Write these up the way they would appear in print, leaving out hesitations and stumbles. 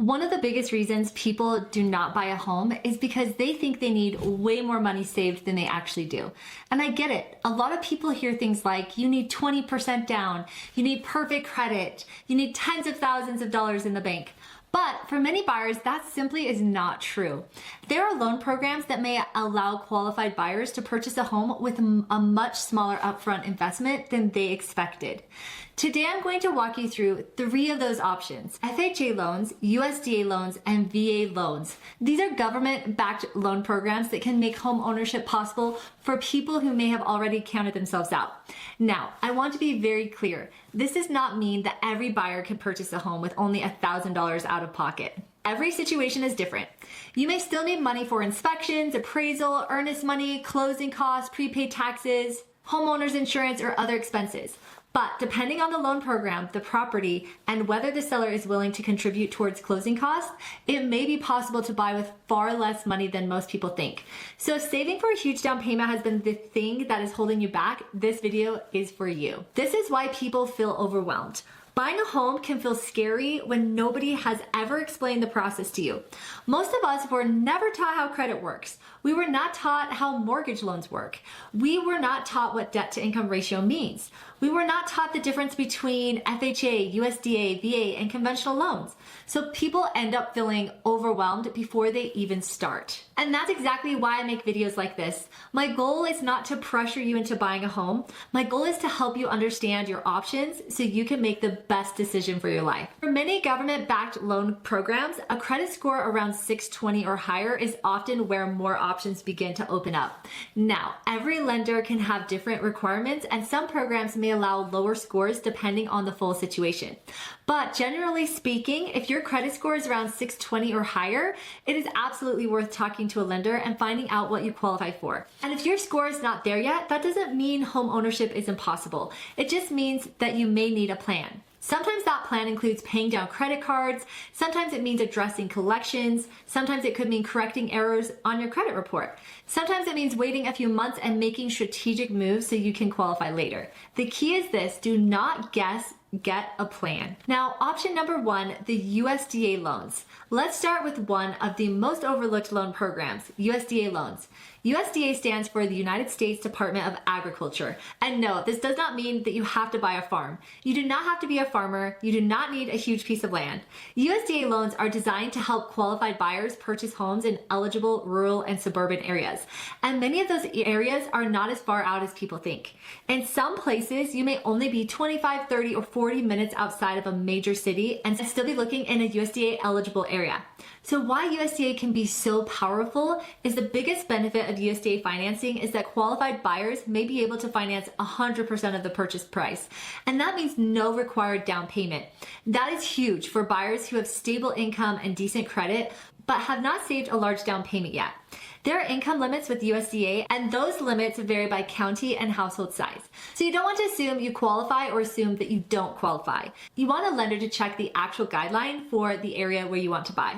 One of the biggest reasons people do not buy a home is because they think they need way more money saved than they actually do. And I get it. A lot of people hear things like, you need 20% down, you need perfect credit, you need tens of thousands of dollars in the bank. But for many buyers, that simply is not true. There are loan programs that may allow qualified buyers to purchase a home with a much smaller upfront investment than they expected. Today, I'm going to walk you through 3 of those options: FHA loans, USDA loans, and VA loans. These are government-backed loan programs that can make home ownership possible for people who may have already counted themselves out. Now, I want to be very clear. This does not mean that every buyer can purchase a home with only $1,000 out of pocket. Every situation is different. You may still need money for inspections, appraisal, earnest money, closing costs, prepaid taxes, homeowner's insurance, or other expenses. But depending on the loan program, the property, and whether the seller is willing to contribute towards closing costs, it may be possible to buy with far less money than most people think. So if saving for a huge down payment has been the thing that is holding you back, this video is for you. This is why people feel overwhelmed. Buying a home can feel scary when nobody has ever explained the process to you. Most of us were never taught how credit works. We were not taught how mortgage loans work. We were not taught what debt to income ratio means. We were not taught the difference between FHA, USDA, VA, and conventional loans. So people end up feeling overwhelmed before they even start. And that's exactly why I make videos like this. My goal is not to pressure you into buying a home. My goal is to help you understand your options so you can make the best decision for your life. For many government-backed loan programs, a credit score around 620 or higher is often where more options begin to open up. Now, every lender can have different requirements, and some programs may allow lower scores depending on the full situation. But generally speaking, if your credit score is around 620 or higher, it is absolutely worth talking to a lender and finding out what you qualify for. And if your score is not there yet, that doesn't mean home ownership is impossible. It just means that you may need a plan. Sometimes that plan includes paying down credit cards. Sometimes it means addressing collections. Sometimes it could mean correcting errors on your credit report. Sometimes it means waiting a few months and making strategic moves so you can qualify later. The key is this: do not guess, get a plan. Now, option number 1, the USDA loans. Let's start with one of the most overlooked loan programs, USDA loans. USDA stands for the United States Department of Agriculture. And no, this does not mean that you have to buy a farm. You do not have to be a farmer. You do not need a huge piece of land. USDA loans are designed to help qualified buyers purchase homes in eligible rural and suburban areas. And many of those areas are not as far out as people think. In some places, you may only be 25, 30, or 40 minutes outside of a major city and still be looking in a USDA eligible area. So why USDA can be so powerful is the biggest benefit of USDA financing is that qualified buyers may be able to finance 100% of the purchase price. And that means no required down payment. That is huge for buyers who have stable income and decent credit, but have not saved a large down payment yet. There are income limits with USDA, and those limits vary by county and household size. So you don't want to assume you qualify or assume that you don't qualify. You want a lender to check the actual guideline for the area where you want to buy.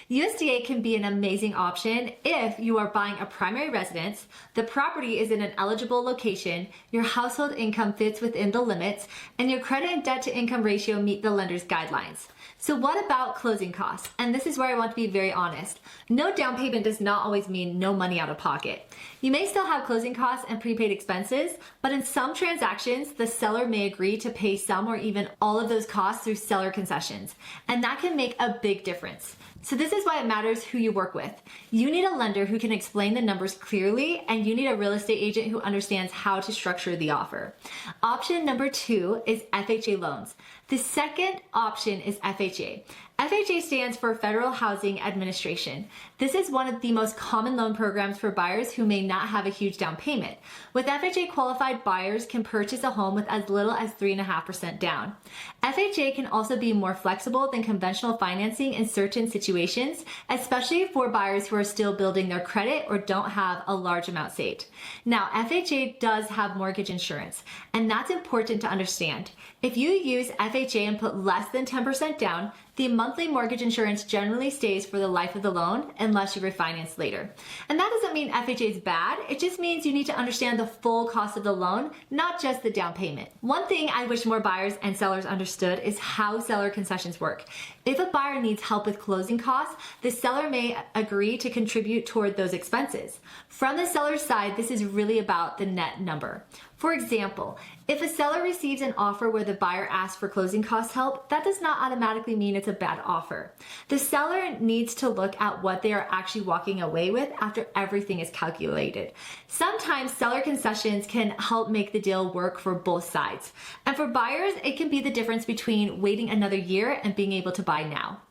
USDA can be an amazing option if you are buying a primary residence, the property is in an eligible location, your household income fits within the limits, and your credit and debt to income ratio meet the lender's guidelines. So what about closing costs? And this is where I want to be very honest. No down payment does not always mean no money out of pocket. You may still have closing costs and prepaid expenses, but in some transactions, the seller may agree to pay some or even all of those costs through seller concessions. And that can make a big difference. So this is why it matters who you work with. You need a lender who can explain the numbers clearly, and you need a real estate agent who understands how to structure the offer. Option number 2 is FHA loans. The second option is FHA. FHA stands for Federal Housing Administration. This is one of the most common loan programs for buyers who may not have a huge down payment. With FHA, qualified buyers can purchase a home with as little as 3.5% down. FHA can also be more flexible than conventional financing in certain situations, especially for buyers who are still building their credit or don't have a large amount saved. Now, FHA does have mortgage insurance, and that's important to understand. If you use FHA and put less than 10% down, the monthly mortgage insurance generally stays for the life of the loan unless you refinance later. And that doesn't mean FHA is bad, it just means you need to understand the full cost of the loan, not just the down payment. One thing I wish more buyers and sellers understood is how seller concessions work. If a buyer needs help with closing costs, the seller may agree to contribute toward those expenses. From the seller's side, this is really about the net number. For example, if a seller receives an offer where the buyer asks for closing cost help, that does not automatically mean it's a bad offer. The seller needs to look at what they are actually walking away with after everything is calculated. Sometimes seller concessions can help make the deal work for both sides. And for buyers, it can be the difference between waiting another year and being able to buy now.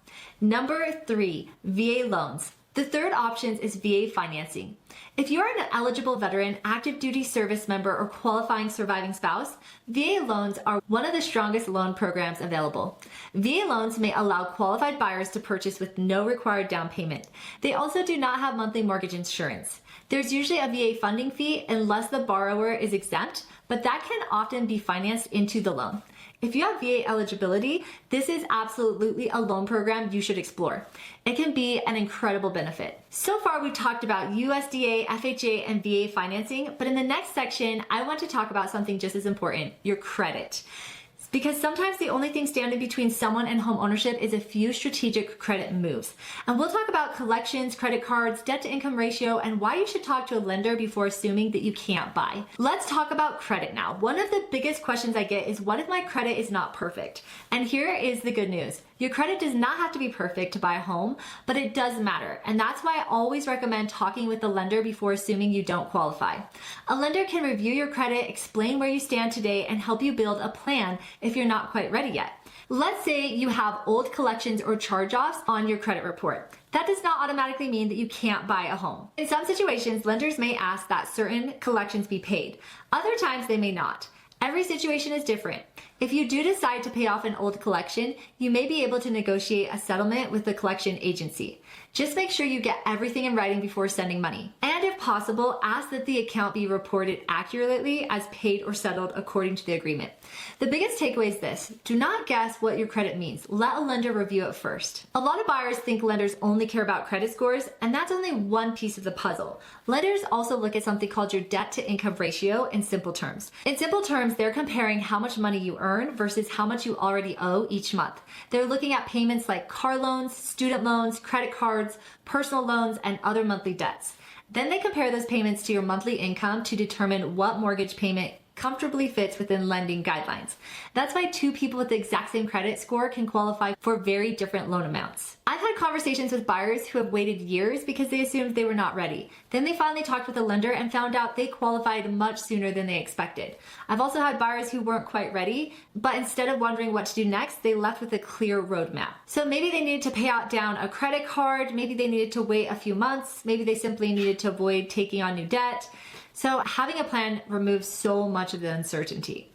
Number 3, VA loans. The third option is VA financing. If you're an eligible veteran, active duty service member, or qualifying surviving spouse, VA loans are one of the strongest loan programs available. VA loans may allow qualified buyers to purchase with no required down payment. They also do not have monthly mortgage insurance. There's usually a VA funding fee unless the borrower is exempt, but that can often be financed into the loan. If you have VA eligibility, this is absolutely a loan program you should explore. It can be an incredible benefit. So far, we've talked about USDA, FHA, and VA financing, but in the next section, I want to talk about something just as important, your credit. Because sometimes the only thing standing between someone and home ownership is a few strategic credit moves. And we'll talk about collections, credit cards, debt to income ratio, and why you should talk to a lender before assuming that you can't buy. Let's talk about credit now. One of the biggest questions I get is, what if my credit is not perfect? And here is the good news. Your credit does not have to be perfect to buy a home, but it does matter. And that's why I always recommend talking with the lender before assuming you don't qualify. A lender can review your credit, explain where you stand today, and help you build a plan if you're not quite ready yet. Let's say you have old collections or charge-offs on your credit report. That does not automatically mean that you can't buy a home. In some situations, lenders may ask that certain collections be paid. Other times they may not. Every situation is different. If you do decide to pay off an old collection, you may be able to negotiate a settlement with the collection agency. Just make sure you get everything in writing before sending money. And if possible, ask that the account be reported accurately as paid or settled according to the agreement. The biggest takeaway is this: do not guess what your credit means. Let a lender review it first. A lot of buyers think lenders only care about credit scores, and that's only one piece of the puzzle. Lenders also look at something called your debt to income ratio in simple terms. In simple terms, they're comparing how much money you earn versus how much you already owe each month. They're looking at payments like car loans, student loans, credit cards, personal loans, and other monthly debts. Then they compare those payments to your monthly income to determine what mortgage payment comfortably fits within lending guidelines. That's why two people with the exact same credit score can qualify for very different loan amounts. I've had conversations with buyers who have waited years because they assumed they were not ready. Then they finally talked with a lender and found out they qualified much sooner than they expected. I've also had buyers who weren't quite ready, but instead of wondering what to do next, they left with a clear roadmap. So maybe they needed to pay out down a credit card, maybe they needed to wait a few months, maybe they simply needed to avoid taking on new debt. So having a plan removes so much of the uncertainty.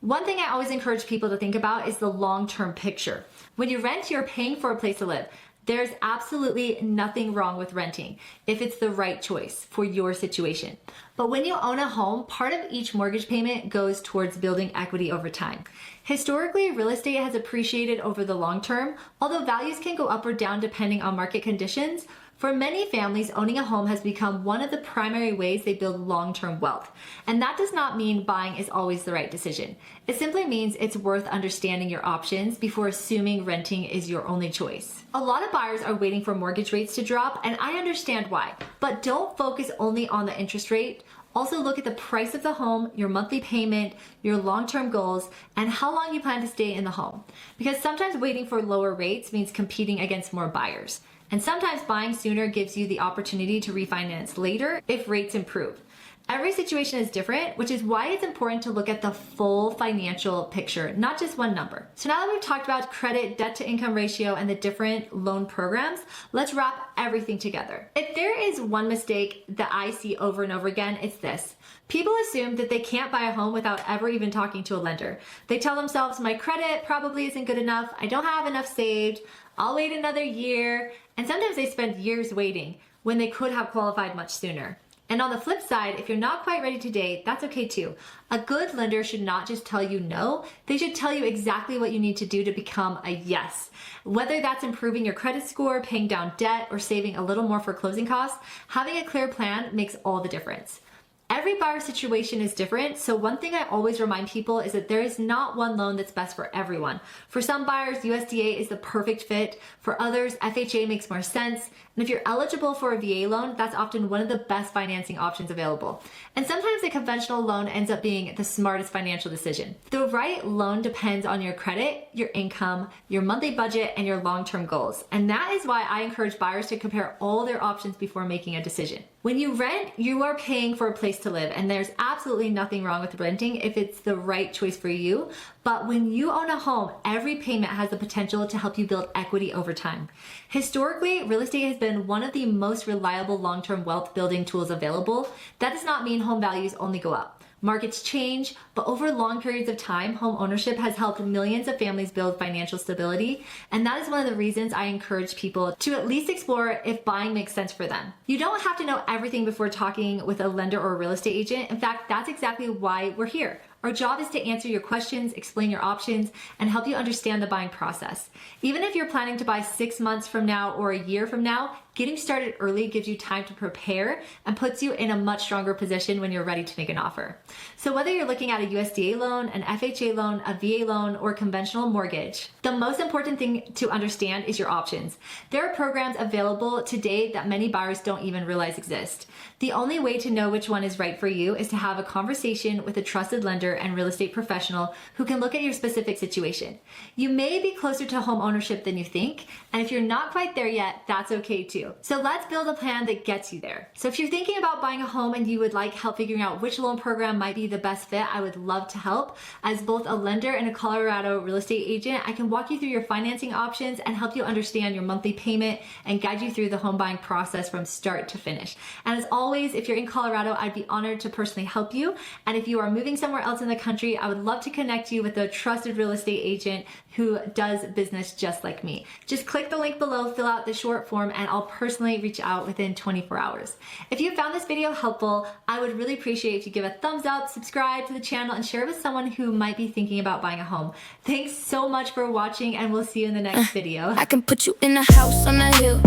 One thing I always encourage people to think about is the long-term picture. When you rent, you're paying for a place to live. There's absolutely nothing wrong with renting if it's the right choice for your situation. But when you own a home, part of each mortgage payment goes towards building equity over time. Historically, real estate has appreciated over the long term, although values can go up or down depending on market conditions. For many families, owning a home has become one of the primary ways they build long-term wealth. And that does not mean buying is always the right decision. It simply means it's worth understanding your options before assuming renting is your only choice. A lot of buyers are waiting for mortgage rates to drop, and I understand why. But don't focus only on the interest rate. Also look at the price of the home, your monthly payment, your long-term goals, and how long you plan to stay in the home. Because sometimes waiting for lower rates means competing against more buyers. And sometimes buying sooner gives you the opportunity to refinance later if rates improve. Every situation is different, which is why it's important to look at the full financial picture, not just one number. So now that we've talked about credit, debt to income ratio, and the different loan programs, let's wrap everything together. If there is one mistake that I see over and over again, it's this. People assume that they can't buy a home without ever even talking to a lender. They tell themselves, my credit probably isn't good enough, I don't have enough saved, I'll wait another year, and sometimes they spend years waiting when they could have qualified much sooner. And on the flip side, if you're not quite ready today, that's okay too. A good lender should not just tell you no, they should tell you exactly what you need to do to become a yes. Whether that's improving your credit score, paying down debt, or saving a little more for closing costs, having a clear plan makes all the difference. Every buyer situation is different, so one thing I always remind people is that there is not one loan that's best for everyone. For some buyers, USDA is the perfect fit. For others, FHA makes more sense. And if you're eligible for a VA loan, that's often one of the best financing options available. And sometimes a conventional loan ends up being the smartest financial decision. The right loan depends on your credit, your income, your monthly budget, and your long-term goals. And that is why I encourage buyers to compare all their options before making a decision. When you rent, you are paying for a place to live, and there's absolutely nothing wrong with renting if it's the right choice for you. But when you own a home, every payment has the potential to help you build equity over time. Historically, real estate has been one of the most reliable long-term wealth building tools available. That does not mean home values only go up. Markets change, but over long periods of time, home ownership has helped millions of families build financial stability, and that is one of the reasons I encourage people to at least explore if buying makes sense for them. You don't have to know everything before talking with a lender or a real estate agent. In fact, that's exactly why we're here. Our job is to answer your questions, explain your options, and help you understand the buying process. Even if you're planning to buy 6 months from now or a year from now, getting started early gives you time to prepare and puts you in a much stronger position when you're ready to make an offer. So whether you're looking at a USDA loan, an FHA loan, a VA loan, or conventional mortgage, the most important thing to understand is your options. There are programs available today that many buyers don't even realize exist. The only way to know which one is right for you is to have a conversation with a trusted lender and real estate professional who can look at your specific situation. You may be closer to home ownership than you think, and if you're not quite there yet, that's okay too. So let's build a plan that gets you there. So if you're thinking about buying a home and you would like help figuring out which loan program might be the best fit, I would love to help. As both a lender and a Colorado real estate agent, I can walk you through your financing options and help you understand your monthly payment and guide you through the home buying process from start to finish. And as always, if you're in Colorado, I'd be honored to personally help you. And if you are moving somewhere else in the country, I would love to connect you with a trusted real estate agent who does business just like me. Just click the link below, fill out the short form, and I'll personally reach out within 24 hours. If you found this video helpful, I would really appreciate if you give a thumbs up, subscribe to the channel, and share it with someone who might be thinking about buying a home. Thanks so much for watching, and we'll see you in the next video. I can put you in a house on a hill,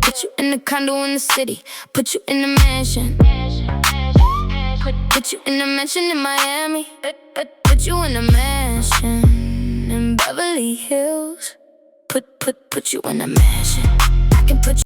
put you in a condo in the city, put you in a mansion, put you in a mansion in Miami, put you in a mansion in Beverly Hills, put you in a mansion. I can put you